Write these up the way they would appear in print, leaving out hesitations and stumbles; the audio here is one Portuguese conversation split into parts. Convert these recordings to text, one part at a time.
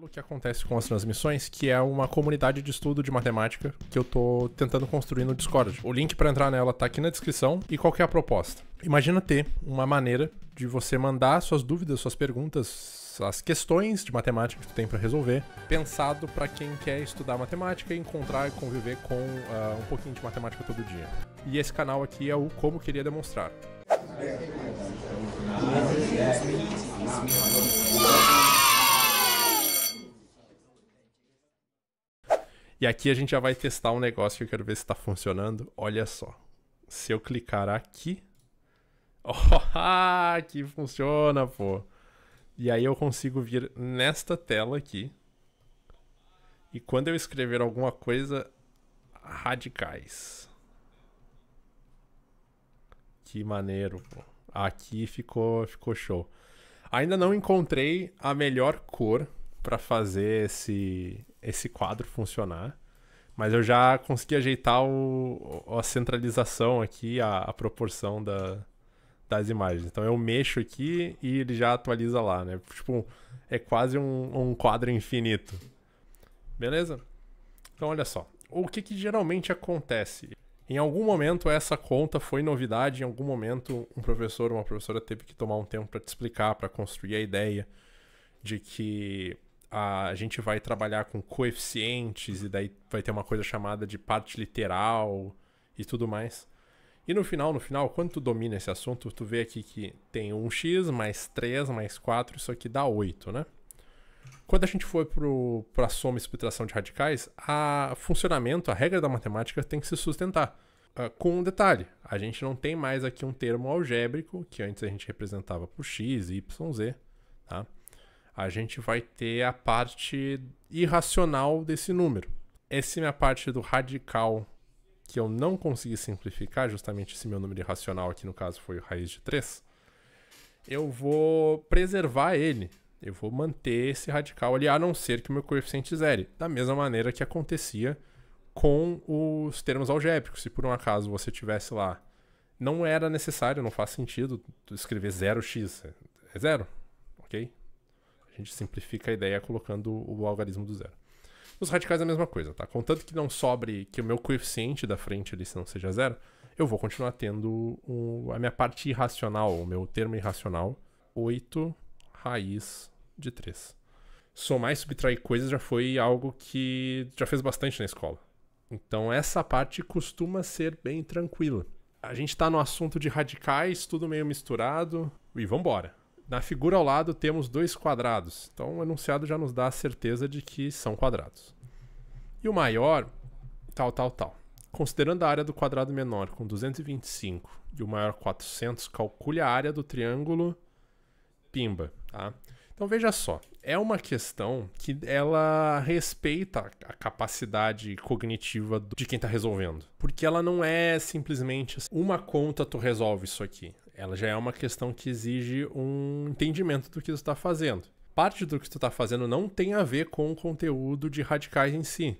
O que acontece com as transmissões, que é uma comunidade de estudo de matemática que eu tô tentando construir no Discord. O link para entrar nela tá aqui na descrição. E qual que é a proposta? Imagina ter uma maneira de você mandar suas dúvidas, suas perguntas, as questões de matemática que tu tem para resolver, pensado para quem quer estudar matemática e encontrar e conviver com um pouquinho de matemática todo dia. E esse canal aqui é o Como Queria Demonstrar. E aqui a gente já vai testar um negócio que eu quero ver se está funcionando. Olha só. Se eu clicar aqui... Oh, que funciona, pô. E aí eu consigo vir nesta tela aqui. E quando eu escrever alguma coisa... Radicais. Que maneiro, pô. Aqui ficou show. Ainda não encontrei a melhor cor para fazer esse quadro funcionar, mas eu já consegui ajeitar a centralização aqui, a proporção das imagens. Então eu mexo aqui e ele já atualiza lá, né? Tipo, é quase um quadro infinito. Beleza? Então olha só, o que geralmente acontece? Em algum momento essa conta foi novidade, em algum momento um professor ou uma professora teve que tomar um tempo para te explicar, para construir a ideia de que a gente vai trabalhar com coeficientes e daí vai ter uma coisa chamada de parte literal e tudo mais. E no final, quando tu domina esse assunto, tu vê aqui que tem 1x mais 3 mais 4, isso aqui dá 8, né? Quando a gente for para a soma e subtração de radicais, funcionamento, a regra da matemática tem que se sustentar. Com um detalhe, a gente não tem mais aqui um termo algébrico, que antes a gente representava por x, y, z, tá? A gente vai ter a parte irracional desse número. Essa é a parte do radical que eu não consegui simplificar, justamente esse meu número irracional aqui no caso foi raiz de 3. Eu vou preservar ele, eu vou manter esse radical ali, a não ser que o meu coeficiente zere, da mesma maneira que acontecia com os termos algébricos. Se por um acaso você tivesse lá, não era necessário, não faz sentido escrever 0x, é zero, ok? A gente simplifica a ideia colocando o algarismo do zero. Os radicais é a mesma coisa, tá? Contanto que não sobre, que o meu coeficiente da frente ali, se não seja zero, eu vou continuar tendo a minha parte irracional, o meu termo irracional, 8 raiz de 3. Somar e subtrair coisas já foi algo que já fez bastante na escola. Então essa parte costuma ser bem tranquila. A gente tá no assunto de radicais, tudo meio misturado, e vambora. Na figura ao lado temos 2 quadrados, então o enunciado já nos dá a certeza de que são quadrados. E o maior, tal. Considerando a área do quadrado menor com 225 e o maior 400, calcule a área do triângulo pimba, tá? Então veja só, é uma questão que ela respeita a capacidade cognitiva de quem está resolvendo. Porque ela não é simplesmente uma conta tu resolve isso aqui. Ela já é uma questão que exige um entendimento do que tu está fazendo. Parte do que tu está fazendo não tem a ver com o conteúdo de radicais em si.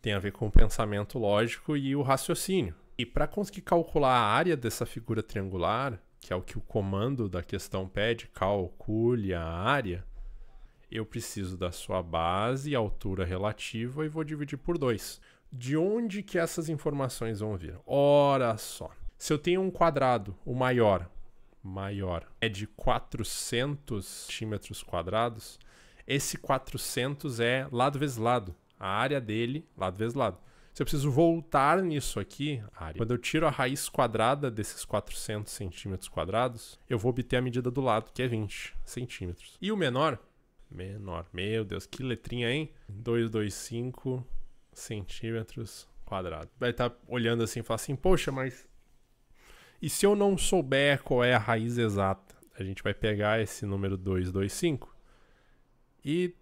Tem a ver com o pensamento lógico e o raciocínio. E para conseguir calcular a área dessa figura triangular, que é o que o comando da questão pede, calcule a área, eu preciso da sua base e altura relativa e vou dividir por 2. De onde que essas informações vão vir? Ora só. Se eu tenho um quadrado, o maior é de 400 centímetros quadrados, esse 400 é lado vezes lado. A área dele, lado vezes lado. Se eu preciso voltar nisso aqui, quando eu tiro a raiz quadrada desses 400 centímetros quadrados, eu vou obter a medida do lado, que é 20 centímetros. E o menor, meu Deus, que letrinha, hein? 225 centímetros quadrados. Vai estar olhando assim e falar assim, poxa, mas... E se eu não souber qual é a raiz exata? A gente vai pegar esse número 225 e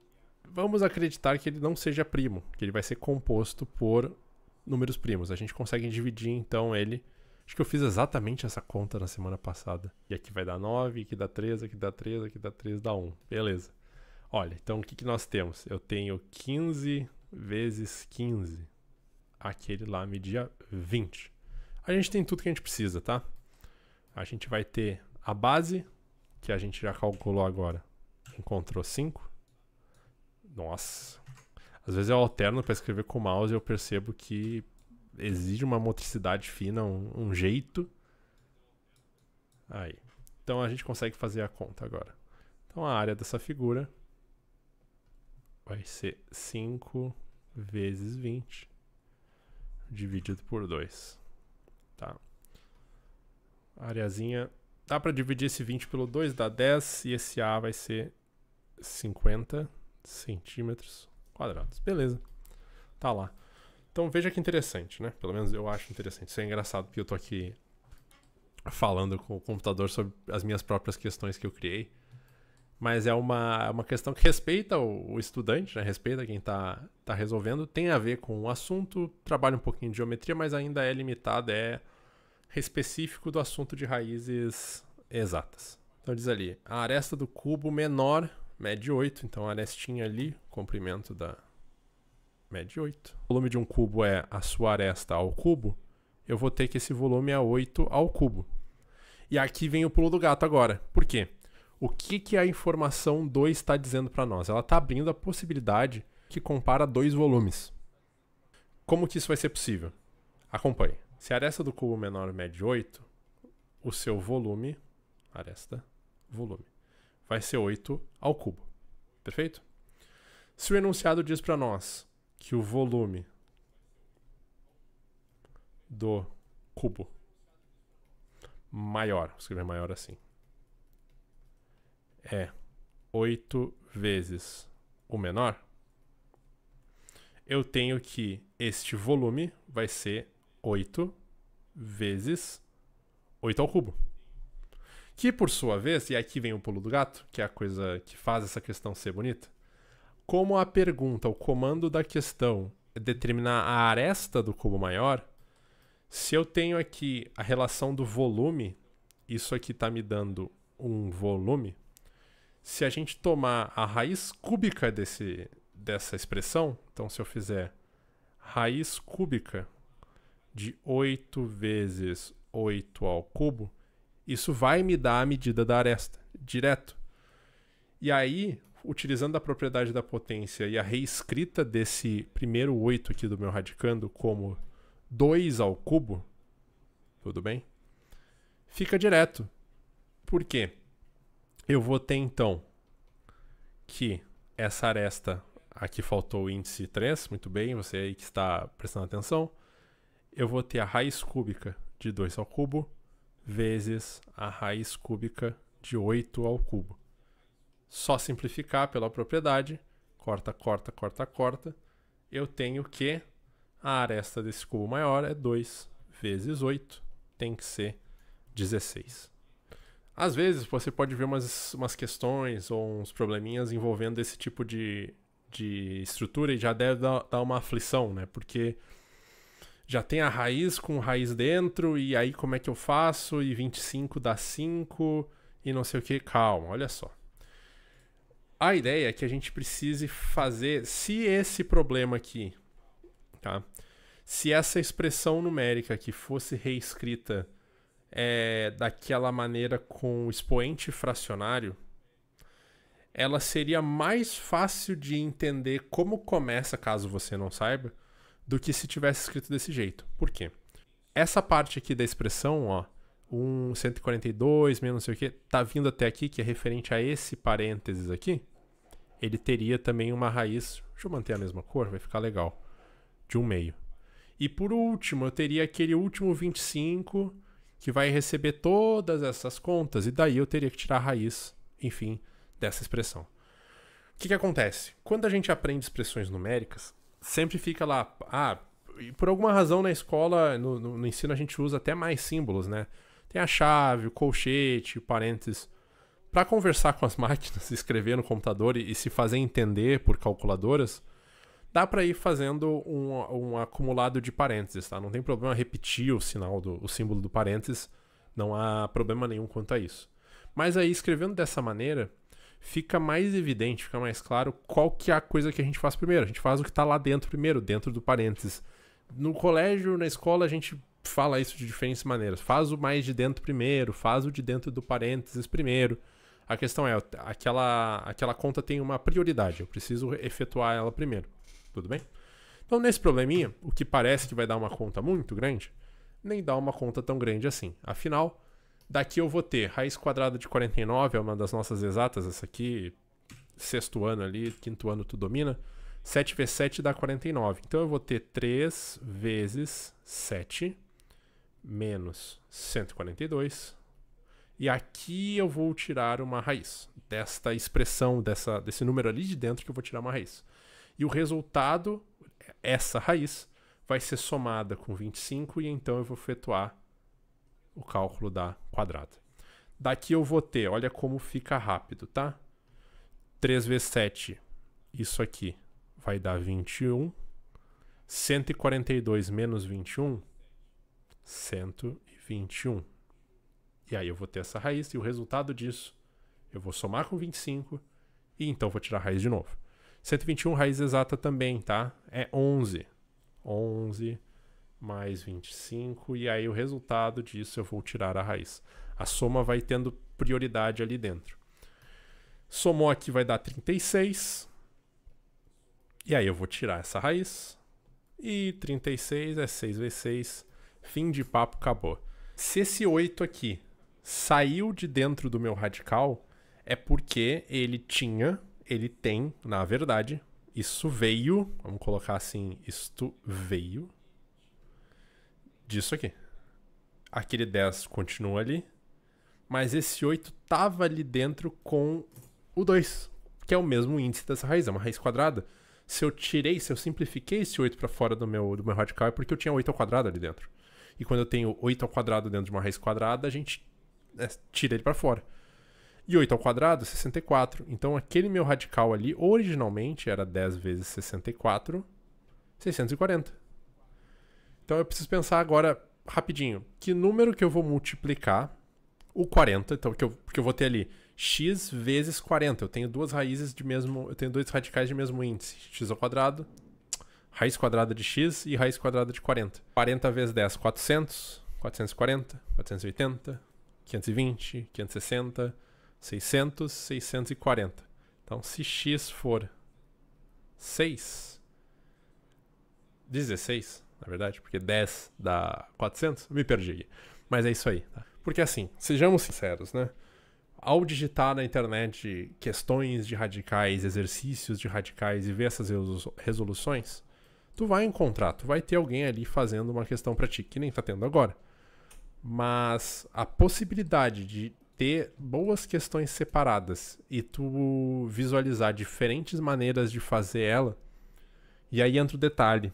vamos acreditar que ele não seja primo, que ele vai ser composto por números primos. A gente consegue dividir, então, ele... Acho que eu fiz exatamente essa conta na semana passada. E aqui vai dar 9, aqui dá 3, aqui dá 3, aqui dá 3, dá 1. Beleza. Olha, então o que nós temos? Eu tenho 15 vezes 15. Aquele lá media 20. A gente tem tudo que a gente precisa, tá? A gente vai ter a base, que a gente já calculou agora. Encontrou 5. Nossa. Às vezes eu alterno para escrever com o mouse e eu percebo que exige uma motricidade fina, um jeito. Aí. Então a gente consegue fazer a conta agora. Então a área dessa figura vai ser 5 vezes 20 dividido por 2. Tá? A areazinha... Dá para dividir esse 20 pelo 2, dá 10. E esse A vai ser 50 centímetros quadrados. Beleza. Tá lá. Então veja que interessante, né? Pelo menos eu acho interessante. Isso é engraçado porque eu tô aqui falando com o computador sobre as minhas próprias questões que eu criei. Mas é uma questão que respeita o estudante, né? Respeita quem tá resolvendo. Tem a ver com o assunto, trabalha um pouquinho de geometria, mas ainda é limitado, é específico do assunto de raízes exatas. Então diz ali, a aresta do cubo menor mede 8, então a arestinha ali, comprimento da mede 8. O volume de um cubo é a sua aresta ao cubo, eu vou ter que esse volume é 8 ao cubo. E aqui vem o pulo do gato agora. Por quê? O que a informação 2 está dizendo para nós? Ela está abrindo a possibilidade que compara dois volumes. Como que isso vai ser possível? Acompanhe. Se a aresta do cubo menor mede 8, o seu volume, aresta, volume, vai ser 8 ao cubo. Perfeito? Se o enunciado diz para nós que o volume do cubo maior, vou escrever maior assim, é 8 vezes o menor, eu tenho que este volume vai ser 8 vezes 8 ao cubo. Que por sua vez, e aqui vem o pulo do gato, que é a coisa que faz essa questão ser bonita, como a pergunta, o comando da questão é determinar a aresta do cubo maior, se eu tenho aqui a relação do volume, isso aqui está me dando um volume, se a gente tomar a raiz cúbica dessa expressão, então se eu fizer raiz cúbica de 8 vezes 8 ao cubo, isso vai me dar a medida da aresta, direto. E aí, utilizando a propriedade da potência e a reescrita desse primeiro 8 aqui do meu radicando como 2 ao cubo, tudo bem? Fica direto. Por quê? Eu vou ter então que essa aresta, aqui faltou o índice 3, muito bem, você aí que está prestando atenção, eu vou ter a raiz cúbica de 2 ao cubo vezes a raiz cúbica de 8 ao cubo. Só simplificar pela propriedade, corta, corta, corta, corta, eu tenho que a aresta desse cubo maior é 2 vezes 8, tem que ser 16. Às vezes você pode ver umas questões ou uns probleminhas envolvendo esse tipo de estrutura e já deve dar uma aflição, né? Porque já tem a raiz com raiz dentro e aí como é que eu faço? E 25 dá 5 e não sei o que. Calma, olha só. A ideia é que a gente precise fazer, se esse problema aqui, tá? Se essa expressão numérica aqui fosse reescrita daquela maneira com o expoente fracionário, ela seria mais fácil de entender como começa, caso você não saiba, do que se tivesse escrito desse jeito. Por quê? Essa parte aqui da expressão, ó, 142 menos não sei o que, tá vindo até aqui, que é referente a esse parênteses aqui, ele teria também uma raiz, deixa eu manter a mesma cor, vai ficar legal, de 1/2. E por último, eu teria aquele último 25 que vai receber todas essas contas, e daí eu teria que tirar a raiz, enfim, dessa expressão. O que acontece? Quando a gente aprende expressões numéricas, sempre fica lá, por alguma razão na escola, no ensino a gente usa até mais símbolos, né? Tem a chave, o colchete, o parênteses. Para conversar com as máquinas, escrever no computador e se fazer entender por calculadoras, dá para ir fazendo um acumulado de parênteses, tá? Não tem problema repetir o símbolo do parênteses, não há problema nenhum quanto a isso. Mas aí, escrevendo dessa maneira, fica mais evidente, fica mais claro qual que é a coisa que a gente faz primeiro. A gente faz o que está lá dentro primeiro, dentro do parênteses. No colégio, na escola, a gente fala isso de diferentes maneiras. Faz o mais de dentro primeiro, faz o de dentro do parênteses primeiro. A questão é, aquela conta tem uma prioridade, eu preciso efetuar ela primeiro. Tudo bem? Então, nesse probleminha, o que parece que vai dar uma conta muito grande, nem dá uma conta tão grande assim. Afinal, daqui eu vou ter raiz quadrada de 49, é uma das nossas exatas, essa aqui, sexto ano ali, quinto ano tu domina. 7 vezes 7 dá 49. Então eu vou ter 3 vezes 7 menos 142. E aqui eu vou tirar uma raiz desta expressão, desse número ali de dentro que eu vou tirar uma raiz. E o resultado, essa raiz, vai ser somada com 25 e então eu vou efetuar o cálculo da quadrada. Daqui eu vou ter, olha como fica rápido, tá? 3 vezes 7, isso aqui vai dar 21. 142 menos 21, 121. E aí eu vou ter essa raiz e o resultado disso eu vou somar com 25 e então vou tirar a raiz de novo. 121 raiz exata também, tá? É 11. 11 mais 25 e aí o resultado disso eu vou tirar a raiz. A soma vai tendo prioridade ali dentro. Somou aqui vai dar 36. E aí eu vou tirar essa raiz. E 36 é 6 vezes 6. Fim de papo, acabou. Se esse 8 aqui saiu de dentro do meu radical, é porque ele tem, na verdade, isso veio, vamos colocar assim, isto veio disso aqui. Aquele 10 continua ali, mas esse 8 tava ali dentro com o 2, que é o mesmo índice dessa raiz, é uma raiz quadrada. Se eu simplifiquei esse 8 para fora do meu radical, é porque eu tinha 8 ao quadrado ali dentro. E quando eu tenho 8 ao quadrado dentro de uma raiz quadrada, a gente tira ele para fora. E 8 ao quadrado, 64. Então aquele meu radical ali, originalmente, era 10 vezes 64, 640. Então eu preciso pensar agora, rapidinho, que número que eu vou multiplicar o 40, então, porque eu vou ter ali x vezes 40. Eu tenho duas raízes eu tenho dois radicais de mesmo índice. X ao quadrado, raiz quadrada de x e raiz quadrada de 40. 40 vezes 10, 400, 440, 480, 520, 560, 600, 640. Então, se x for 16, na verdade, porque 10 dá 400, eu me perdi aqui. Mas é isso aí, tá? Porque assim, sejamos sinceros, né? Ao digitar na internet questões de radicais, exercícios de radicais e ver essas resoluções, tu vai ter alguém ali fazendo uma questão pra ti, que nem tá tendo agora. Mas a possibilidade de ter boas questões separadas e tu visualizar diferentes maneiras de fazer ela, e aí entra o detalhe.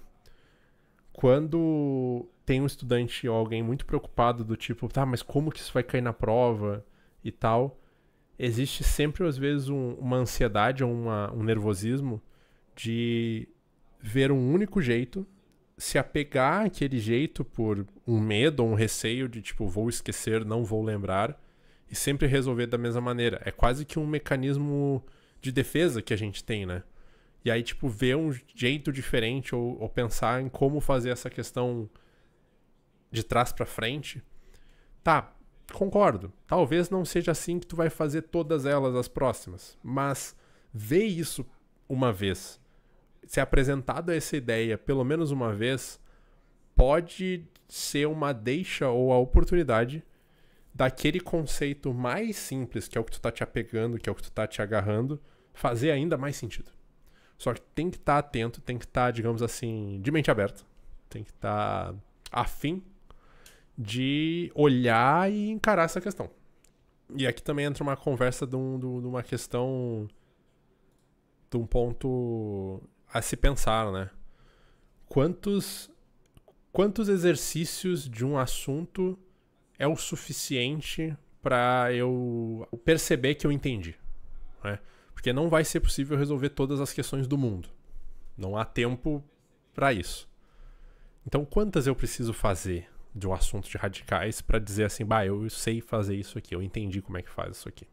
Quando tem um estudante ou alguém muito preocupado do tipo, tá, mas como que isso vai cair na prova e tal, existe sempre, às vezes, uma ansiedade ou um nervosismo de ver um único jeito, se apegar àquele jeito por um medo ou um receio de, tipo, vou esquecer, não vou lembrar, e sempre resolver da mesma maneira. É quase que um mecanismo de defesa que a gente tem, né? E aí, tipo, ver um jeito diferente ou pensar em como fazer essa questão de trás pra frente. Tá, concordo. Talvez não seja assim que tu vai fazer todas elas as próximas. Mas ver isso uma vez, ser apresentado essa ideia pelo menos uma vez, pode ser uma deixa ou a oportunidade daquele conceito mais simples, que é o que tu tá te apegando, que é o que tu tá te agarrando, fazer ainda mais sentido. Só que tem que estar atento, tem que estar, digamos assim, de mente aberta. Tem que estar afim de olhar e encarar essa questão. E aqui também entra uma conversa de uma questão, de um ponto a se pensar, né? Quantos exercícios de um assunto é o suficiente para eu perceber que eu entendi, né? Porque não vai ser possível resolver todas as questões do mundo. Não há tempo para isso. Então, quantas eu preciso fazer de um assunto de radicais para dizer assim, bah, eu sei fazer isso aqui, eu entendi como é que faz isso aqui.